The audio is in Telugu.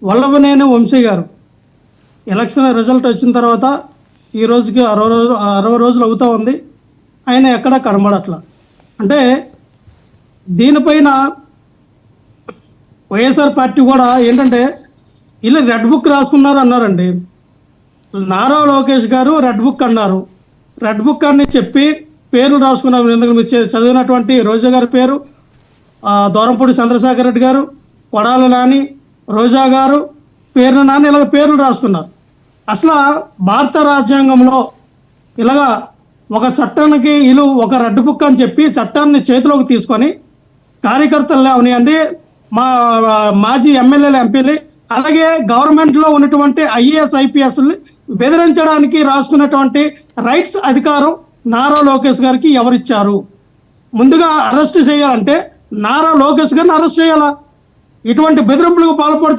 వల్లభనేని వంశీ గారు ఎలక్షన్ రిజల్ట్ వచ్చిన తర్వాత ఈ రోజుకి 60 రోజులు అవుతా ఉంది. ఆయన ఎక్కడా కనబడట్లా. అంటే దీనిపైన వైఎస్ఆర్ పార్టీ కూడా ఏంటంటే వీళ్ళు రెడ్ బుక్ రాసుకున్నారు అన్నారండి. నారా లోకేష్ గారు రెడ్ బుక్ అన్నారు. రెడ్ బుక్ అని చెప్పి పేర్లు రాసుకున్నారు. ఎందుకంటే మీరు చదివినటువంటి రోజా గారి పేరు, దూరంపూడి చంద్రశేఖర్ రెడ్డి గారు, కొడాలి నాని, రోజా గారు, పేర్లు నాని, ఇలాగ పేర్లు రాసుకున్నారు. అసలు భారత రాజ్యాంగంలో ఇలాగా ఒక చట్టానికి వీళ్ళు ఒక రెడ్ బుక్ అని చెప్పి చట్టాన్ని చేతిలోకి తీసుకొని కార్యకర్తలు అవనియండి, మా మాజీ ఎమ్మెల్యేలు, ఎంపీలు, అలాగే గవర్నమెంట్లో ఉన్నటువంటి ఐఏఎస్ ఐపీఎస్ని బెదిరించడానికి రాసుకున్నటువంటి రైట్స్ అధికారం నారా లోకేష్ గారికి ఎవరిచ్చారు? ముందుగా అరెస్ట్ చేయాలంటే నారా లోకేష్ గారిని అరెస్ట్ చేయాలా? ఇటువంటి బెదిరింపులకు పాల్పడుతూ